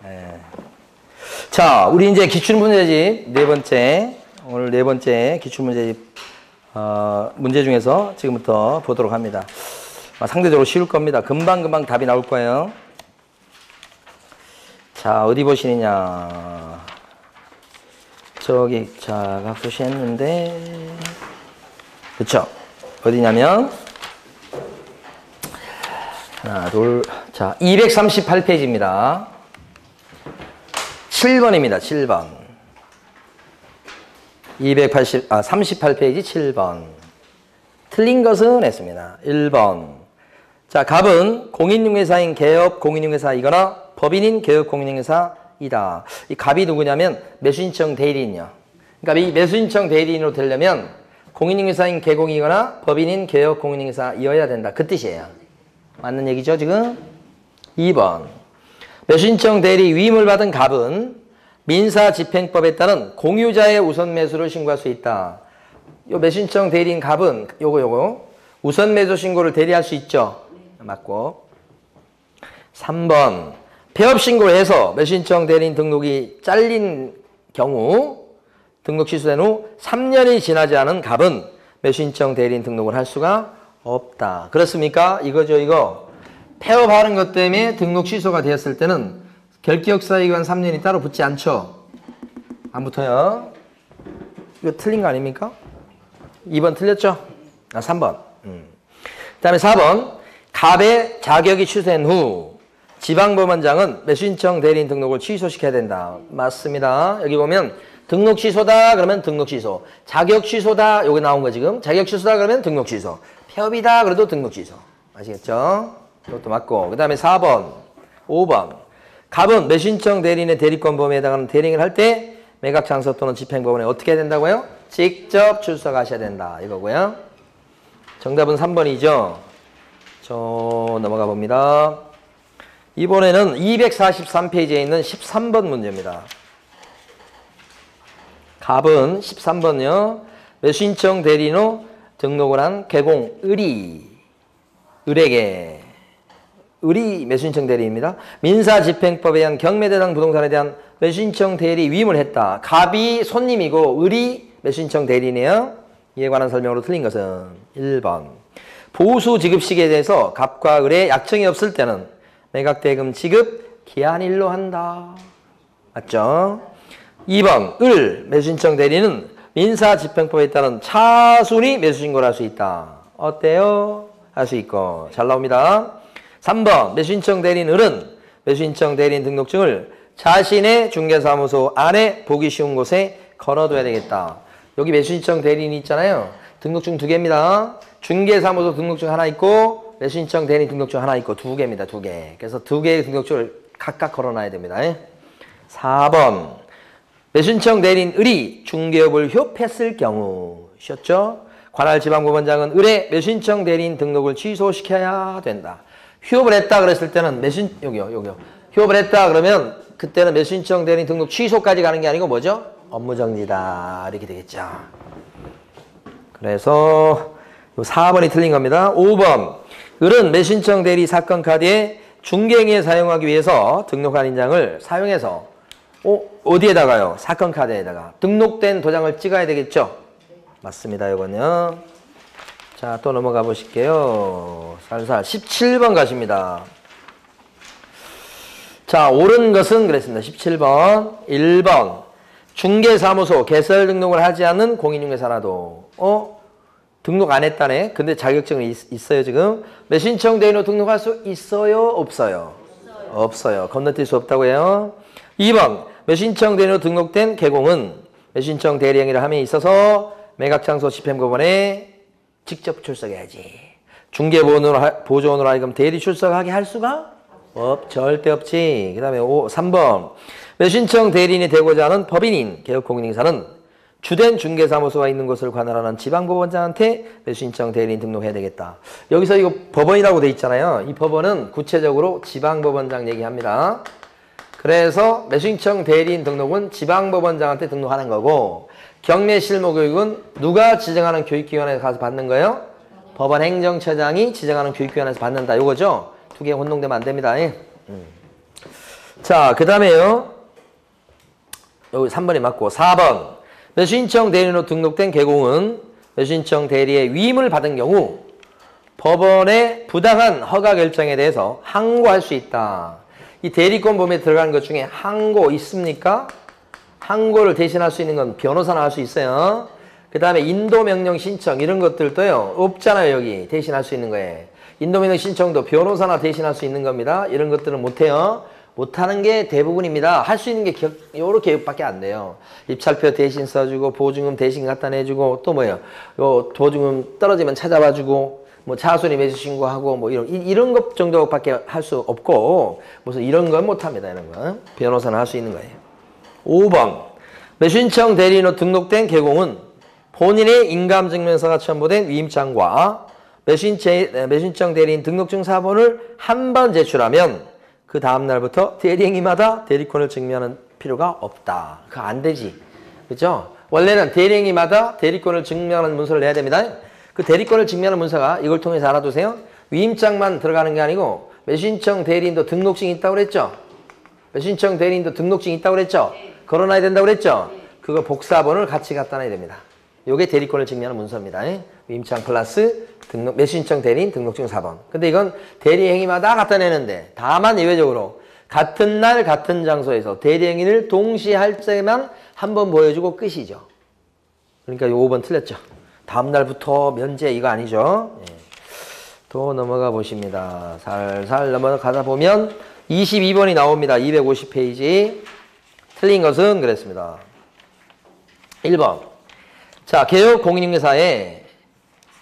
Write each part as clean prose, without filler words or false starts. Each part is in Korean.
예. 자, 우리 이제 기출문제집 네 번째, 오늘 네 번째 기출문제집 문제 중에서 지금부터 보도록 합니다. 상대적으로 쉬울 겁니다. 금방금방 답이 나올 거예요. 자, 어디 보시느냐. 저기, 자, 각도시 했는데, 그쵸? 어디냐면, 하나, 둘, 자, 238페이지입니다. 7번입니다, 7번. 38페이지 7번. 틀린 것은 했습니다. 1번. 자, 갑은 공인중개사인 개업 공인중개사이거나 법인인 개업 공인중개사이다. 이 갑이 누구냐면 매수신청 대리인이요. 그러니까 이 매수신청 대리인으로 되려면 공인중개사인 개공이거나 법인인 개업 공인중개사이어야 된다. 그 뜻이에요. 맞는 얘기죠, 지금? 2번. 매수신청 대리 위임을 받은 갑은 민사집행법에 따른 공유자의 우선 매수를 신고할 수 있다. 요 매수신청 대리인 갑은 요거 우선 매수 신고를 대리할 수 있죠. 맞고. 3번. 폐업 신고를 해서 매수신청 대리인 등록이 잘린 경우 등록 취소된 후 3년이 지나지 않은 갑은 매수신청 대리인 등록을 할 수가 없다. 그렇습니까? 이거죠, 이거. 폐업하는 것 때문에 등록 취소가 되었을 때는 결기역사기간 3년이 따로 붙지 않죠. 안 붙어요. 이거 틀린 거 아닙니까? 2번 틀렸죠? 3번. 그 다음에 4번. 갑의 자격이 취소된 후 지방법원장은 매수신청 대리인 등록을 취소시켜야 된다. 맞습니다. 여기 보면 등록 취소다 그러면 등록 취소. 자격 취소다 여기 나온 거 지금. 자격 취소다 그러면 등록 취소. 폐업이다 그래도 등록 취소. 아시겠죠? 이것도 맞고. 그 다음에 4번, 5번. 갑은 매수신청 대리인의 대리권 범위에 해당하는 대리인을 할 때 매각장소 또는 집행법원에 어떻게 해야 된다고요? 직접 출석하셔야 된다. 이거고요. 정답은 3번이죠. 저 넘어가 봅니다. 이번에는 243페이지에 있는 13번 문제입니다. 갑은 13번요. 매수신청 대리인으로 등록을 한 개공 을에게 을이 매수신청 대리입니다. 민사집행법에 의한 경매대상 부동산에 대한 매수신청 대리 위임을 했다. 갑이 손님이고 을이 매수신청 대리네요. 이에 관한 설명으로 틀린 것은 1번. 보수 지급 시기에 대해서 갑과 을의 약정이 없을 때는 매각대금 지급 기한일로 한다. 맞죠? 2번. 을 매수신청 대리는 민사집행법에 따른 차순위 매수신고를 할 수 있다. 어때요? 할 수 있고. 잘 나옵니다. 3번. 매수신청 대리인 을은 매수신청 대리인 등록증을 자신의 중개사무소 안에 보기 쉬운 곳에 걸어둬야 되겠다. 여기 매수신청 대리인이 있잖아요. 등록증 2개입니다. 중개사무소 등록증 하나 있고 매수신청 대리인 등록증 하나 있고 2개입니다. 2개. 그래서 2개의 등록증을 각각 걸어놔야 됩니다. 4번. 매수신청 대리인 을이 중개업을 휴업했을 경우 쉬었죠? 관할 지방법원장은 을의 매수신청 대리인 등록을 취소시켜야 된다. 휴업을 했다 그랬을 때는 여기요. 휴업을 했다 그러면 그때는 매수신청 대리인 등록 취소까지 가는 게 아니고 뭐죠? 업무정지다. 이렇게 되겠죠. 그래서 4번이 틀린 겁니다. 5번. 을은 매수신청 대리 사건 카드에 중개행위에 사용하기 위해서 등록한 인장을 사용해서 어디에다가요? 사건 카드에다가 등록된 도장을 찍어야 되겠죠? 맞습니다. 이거는요. 자, 또 넘어가 보실게요. 살살 17번 가십니다. 자, 옳은 것은 그랬습니다. 17번. 1번. 중개사무소 개설 등록을 하지 않는 공인중개사라도 등록 안 했다네. 근데 자격증이 있어요, 지금. 매수신청 대리인으로 등록할 수 있어요, 없어요? 없어요. 건너뛸 수 없다고요. 2번. 매수신청 대리인으로 등록된 개공은 매수신청 대리 행위를 함에 있어서 매각장소 집행법원에 직접 출석해야지. 중개보조원으로 하여금 대리 출석하게 할 수가 절대 없지. 그 다음에 3번. 매수신청 대리인이 되고자 하는 법인인 개업공인중개사는 주된 중개사무소가 있는 곳을 관할하는 지방법원장한테 매수신청 대리인 등록해야 되겠다. 여기서 이거 법원이라고 돼 있잖아요. 이 법원은 구체적으로 지방법원장 얘기합니다. 그래서 매수신청 대리인 등록은 지방법원장한테 등록하는 거고 경매실무교육은 누가 지정하는 교육기관에서 가서 받는 거예요? 법원행정처장이 지정하는 교육기관에서 받는다. 요거죠? 2개 혼동되면 안 됩니다. 자, 그 다음에요. 여기 3번이 맞고 4번. 매수신청 대리인으로 등록된 개공은 매수신청 대리의 위임을 받은 경우 법원의 부당한 허가 결정에 대해서 항고할 수 있다. 이 대리권 범위에 들어가는 것 중에 항고 있습니까? 항고를 대신할 수 있는 건 변호사나 할 수 있어요. 그 다음에 인도명령 신청 이런 것들도요. 없잖아요. 여기 대신할 수 있는 거에. 인도명령 신청도 변호사나 대신할 수 있는 겁니다. 이런 것들은 못해요. 못하는 게 대부분입니다. 할 수 있는 게 요렇게 밖에 안 돼요. 입찰표 대신 써주고 보증금 대신 갖다 내주고 또 뭐예요. 요 보증금 떨어지면 찾아봐주고 뭐 차순위 매수 신고하고 뭐 이런 것 정도밖에 할 수 없고 무슨 이런 건 못합니다. 이런 거. 변호사는 할 수 있는 거예요. 5번. 매수신청 대리인으로 등록된 개공은 본인의 인감증명서가 첨부된 위임장과 매수신청 대리인 등록증 사본을 한 번 제출하면 그 다음날부터 대리행위마다 대리권을 증명하는 필요가 없다. 그거 안 되지. 그죠? 원래는 대리행위마다 대리권을 증명하는 문서를 내야 됩니다. 그 대리권을 증명하는 문서가 이걸 통해서 알아두세요. 위임장만 들어가는 게 아니고 매수신청 대리인도 등록증이 있다고 그랬죠? 매수신청 대리인도 등록증이 있다고 그랬죠? 걸어놔야 된다고 그랬죠? 그거 복사본을 같이 갖다 놔야 됩니다. 요게 대리권을 증명하는 문서입니다. 위임장 플러스 매수신청 대리인 등록증 4번. 근데 이건 대리행위마다 갖다 내는데 다만 예외적으로 같은 날 같은 장소에서 대리행위를 동시에 할 때만 한 번 보여주고 끝이죠. 그러니까 요 5번 틀렸죠. 다음 날부터 면제 이거 아니죠. 예. 또 넘어가 보십니다. 살살 넘어가다 보면 22번이 나옵니다. 250페이지. 틀린 것은 그랬습니다. 1번. 자, 개업 공인중개사의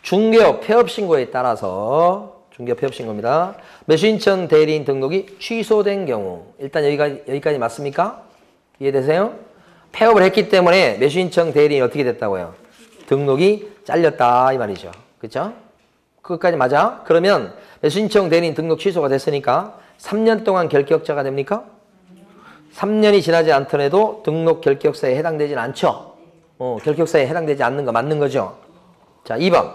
중개업 폐업신고에 따라서 중개업 폐업신고입니다. 매수신청 대리인 등록이 취소된 경우 일단 여기까지 맞습니까? 이해되세요? 폐업을 했기 때문에 매수신청 대리인이 어떻게 됐다고요? 등록이 잘렸다 이 말이죠. 그렇죠? 그것까지 맞아? 그러면 매수신청 대리인 등록 취소가 됐으니까 3년 동안 결격자가 됩니까? 3년이 지나지 않더라도 등록 결격사에 해당되진 않죠. 결격사에 해당되지 않는 거 맞는 거죠. 자, 2번.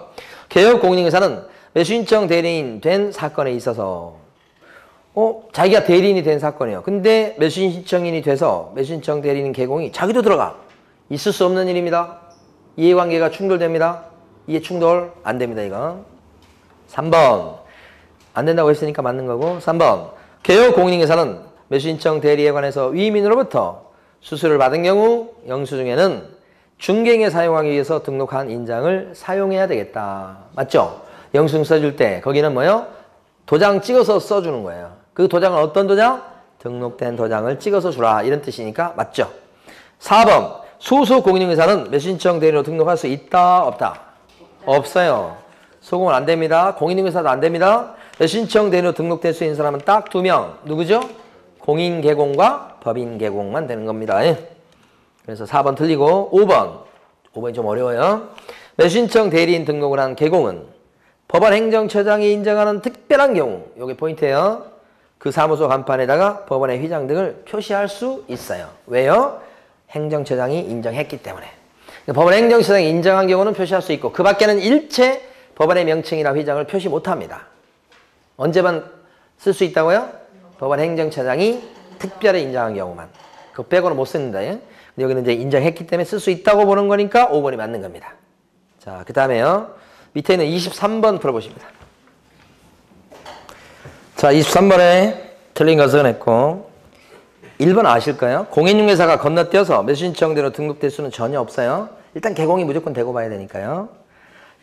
개업 공인중개사는 매수신청 대리인 된 사건에 있어서 자기가 대리인이 된 사건이에요. 근데 매수신청인이 돼서 매수신청 대리인 개공이 자기도 들어가. 있을 수 없는 일입니다. 이해관계가 충돌됩니다. 이해 충돌 안 됩니다. 이거. 3번. 안 된다고 했으니까 맞는 거고. 3번. 개업 공인중개사는 매수신청 대리에 관해서 위임인으로부터 수수료를 받은 경우 영수증에는 중개인에 사용하기 위해서 등록한 인장을 사용해야 되겠다. 맞죠? 영수증 써줄 때 거기는 뭐요? 도장 찍어서 써주는 거예요. 그 도장은 어떤 도장? 등록된 도장을 찍어서 주라. 이런 뜻이니까 맞죠? 4번. 소속 공인중개사는 매수신청 대리인으로 등록할 수 있다? 없다? 없어요. 소공은 안 됩니다. 공인중개사도 안 됩니다. 매수신청 대리인으로 등록될 수 있는 사람은 딱 2명. 누구죠? 공인개공과 법인개공만 되는 겁니다. 그래서 4번 틀리고 5번이 좀 어려워요. 매수신청 대리인 등록을 한 개공은 법원 행정처장이 인정하는 특별한 경우 요게 포인트예요. 그 사무소 간판에다가 법원의 휘장 등을 표시할 수 있어요. 왜요? 행정처장이 인정했기 때문에. 법원 행정처장이 인정한 경우는 표시할 수 있고 그 밖에는 일체 법원의 명칭이나 휘장을 표시 못합니다. 언제만 쓸 수 있다고요? 법원 행정처장이 특별히 인정한 경우만. 그거 빼고는 못 씁니다. 근데 여기는 이제 인정했기 때문에 쓸 수 있다고 보는 거니까 5번이 맞는 겁니다. 자, 그 다음에요. 밑에 있는 23번 풀어보십니다. 자, 23번에 틀린 것은 했고 1번 아실까요? 공인중개사가 건너뛰어서 매수신청대로 등록될 수는 전혀 없어요. 일단 개공이 무조건 되고 봐야 되니까요.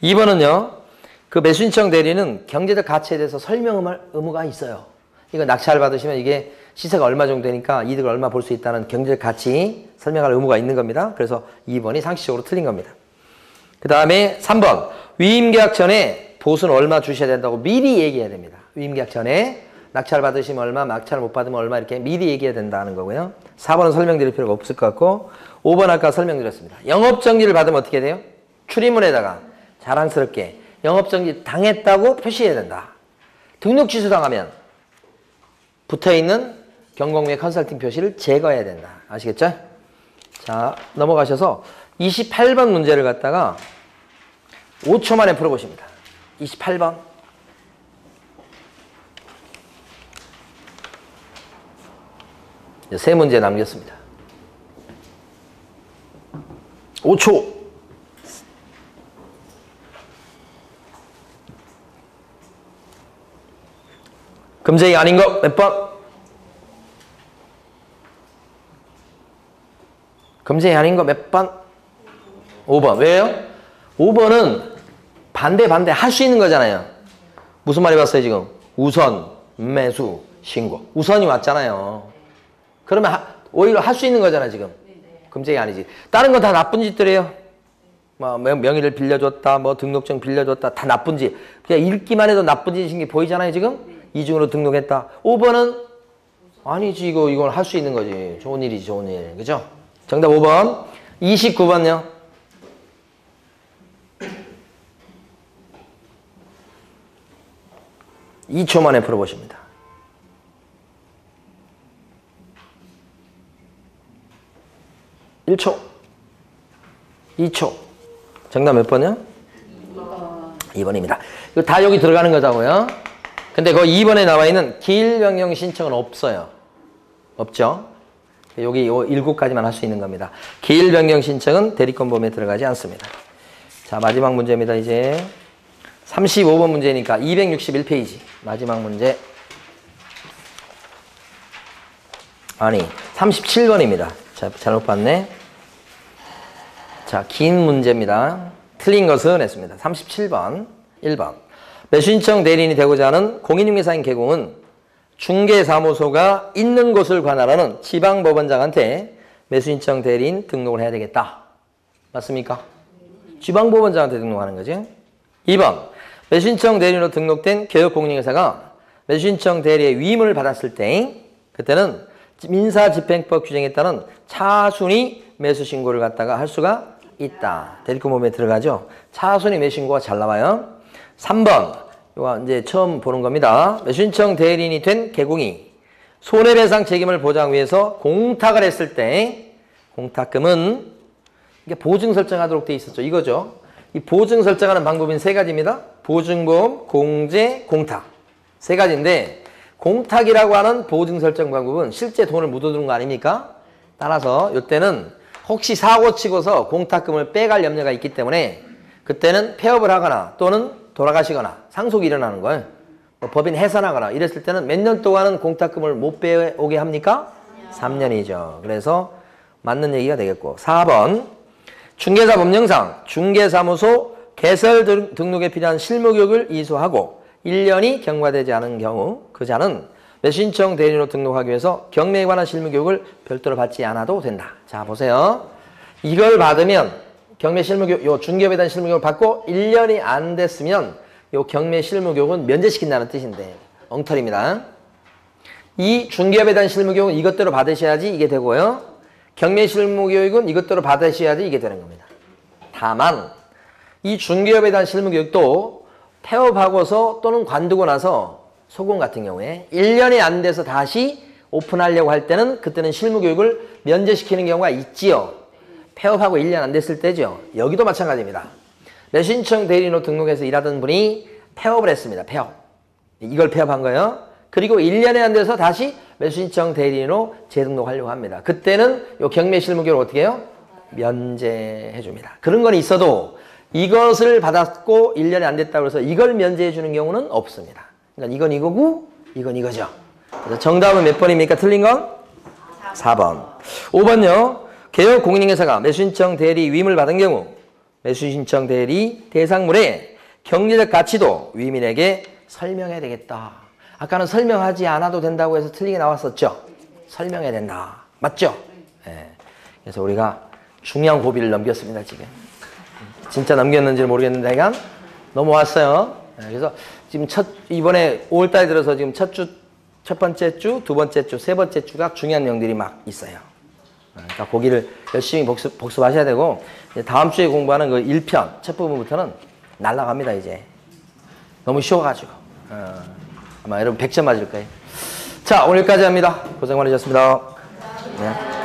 2번은요. 그 매수신청 대리는 경제적 가치에 대해서 설명 의무가 있어요. 이거 낙찰 받으시면 이게 시세가 얼마 정도 되니까 이득을 얼마 볼 수 있다는 경제적 가치 설명할 의무가 있는 겁니다. 그래서 2번이 상식적으로 틀린 겁니다. 그 다음에 3번. 위임계약 전에 보수는 얼마 주셔야 된다고 미리 얘기해야 됩니다. 위임계약 전에 낙찰 받으시면 얼마, 낙찰 못 받으면 얼마 이렇게 미리 얘기해야 된다는 거고요. 4번은 설명드릴 필요가 없을 것 같고 5번 아까 설명드렸습니다. 영업정지를 받으면 어떻게 돼요? 출입문에다가 자랑스럽게 영업정지 당했다고 표시해야 된다. 등록 취소당하면 붙어있는 경공매 컨설팅 표시를 제거해야 된다. 아시겠죠? 자, 넘어가셔서 28번 문제를 갖다가 5초 만에 풀어보십니다. 28번. 이제 세 문제 남겼습니다. 5초. 금쟁이 아닌 거 몇 번? 금쟁이 아닌 거 몇 번? 5번. 왜요? 5번은 반대 할 수 있는 거잖아요. 무슨 말이 왔어요 지금? 우선, 매수, 신고. 우선이 왔잖아요. 그러면 오히려 할 수 있는 거잖아 지금. 금쟁이 아니지. 다른 건 다 나쁜 짓들이에요. 뭐 명의를 빌려줬다, 뭐 등록증 빌려줬다, 다 나쁜 짓. 그냥 읽기만 해도 나쁜 짓인 게 보이잖아요 지금. 이중으로 등록했다. 5번은 아니지 이건 할 수 있는 거지. 좋은 일이지 좋은 일. 그죠? 정답 5번. 29번요. (2초) 만에 풀어보십니다. 1초. 2초. 정답 몇 번이요? 2번입니다. 이거 다 여기 들어가는 거자고요. 근데 그 2번에 나와 있는 기일 변경 신청은 없어요. 없죠? 여기 요 7가지만 할 수 있는 겁니다. 기일 변경 신청은 대리권 범위에 들어가지 않습니다. 자, 마지막 문제입니다. 이제 35번 문제니까 261페이지. 마지막 문제. 아니, 37번입니다. 자, 잘못 봤네. 자, 긴 문제입니다. 틀린 것은 했습니다. 37번. 1번. 매수신청 대리인이 되고자 하는 공인중개사인 개공은 중개사무소가 있는 곳을 관할하는 지방법원장한테 매수신청 대리인 등록을 해야 되겠다. 맞습니까? 지방법원장한테 등록하는 거지. 2번. 매수신청 대리인으로 등록된 개업공인중개사가 매수신청 대리의 위임을 받았을 때 그때는 민사집행법 규정에 따른 차순위 매수신고를 갖다가 할 수가 있다. 대리권 범위에 들어가죠. 차순위 매수신고가 잘 나와요. 3번, 이거 이제 처음 보는 겁니다. 매수신청 대리인이 된 개공이 손해배상 책임을 보장 위해서 공탁을 했을 때 공탁금은 이게 보증 설정하도록 돼 있었죠. 이거죠. 이 보증 설정하는 방법인 3가지입니다. 보증보험, 공제, 공탁. 3가지인데 공탁이라고 하는 보증 설정 방법은 실제 돈을 묻어두는 거 아닙니까? 따라서 이때는 혹시 사고 치고서 공탁금을 빼갈 염려가 있기 때문에 그때는 폐업을 하거나 또는 돌아가시거나 상속이 일어나는 거예요. 뭐 법인 해산하거나 이랬을 때는 몇 년 동안은 공탁금을 못 빼오게 합니까? 3년이죠. 그래서 맞는 얘기가 되겠고. 4번. 중개사 법령상 중개사무소 개설 등록에 필요한 실무교육을 이수하고 1년이 경과되지 않은 경우 그 자는 매수신청 대리인으로 등록하기 위해서 경매에 관한 실무교육을 별도로 받지 않아도 된다. 자, 보세요. 이걸 받으면 경매 실무교육, 요 중개업에 대한 실무교육을 받고 1년이 안 됐으면 요 경매 실무교육은 면제시킨다는 뜻인데 엉터리입니다. 이 중개업에 대한 실무교육은 이것대로 받으셔야지 이게 되고요. 경매 실무교육은 이것대로 받으셔야지 이게 되는 겁니다. 다만 이 중개업에 대한 실무교육도 폐업하고서 또는 관두고 나서 소금 같은 경우에 1년이 안 돼서 다시 오픈하려고 할 때는 그때는 실무교육을 면제시키는 경우가 있지요. 폐업하고 1년 안 됐을 때죠. 여기도 마찬가지입니다. 매수신청 대리인으로 등록해서 일하던 분이 폐업을 했습니다. 폐업. 이걸 폐업한 거예요. 그리고 1년이 안 돼서 다시 매수신청 대리인으로 재등록하려고 합니다. 그때는 요 경매 실무교육을 어떻게 해요? 면제해 줍니다. 그런 건 있어도 이것을 받았고 1년이 안 됐다고 해서 이걸 면제해 주는 경우는 없습니다. 그러니까 이건 이거고 이건 이거죠. 그래서 정답은 몇 번입니까? 틀린 건? 4번. 5번요. 개업 공인중개사가 매수신청 대리 위임을 받은 경우 매수신청 대리 대상물의 경제적 가치도 위임인에게 설명해야 되겠다. 아까는 설명하지 않아도 된다고 해서 틀리게 나왔었죠. 설명해야 된다. 맞죠? 네. 그래서 우리가 중요한 고비를 넘겼습니다. 지금. 진짜 넘겼는지는 모르겠는데 약간 넘어왔어요. 네. 그래서 지금 이번에 5월달에 들어서 지금 첫 번째 주, 두 번째 주, 세 번째 주가 중요한 내용들이 막 있어요. 그러니까 거기를 열심히 복습하셔야 되고 이제 다음 주에 공부하는 그 1편 첫 부분부터는 날라갑니다. 이제 너무 쉬워가지고 아마 여러분 100점 맞을 거예요. 자, 오늘 여기까지 합니다. 고생 많으셨습니다. 네.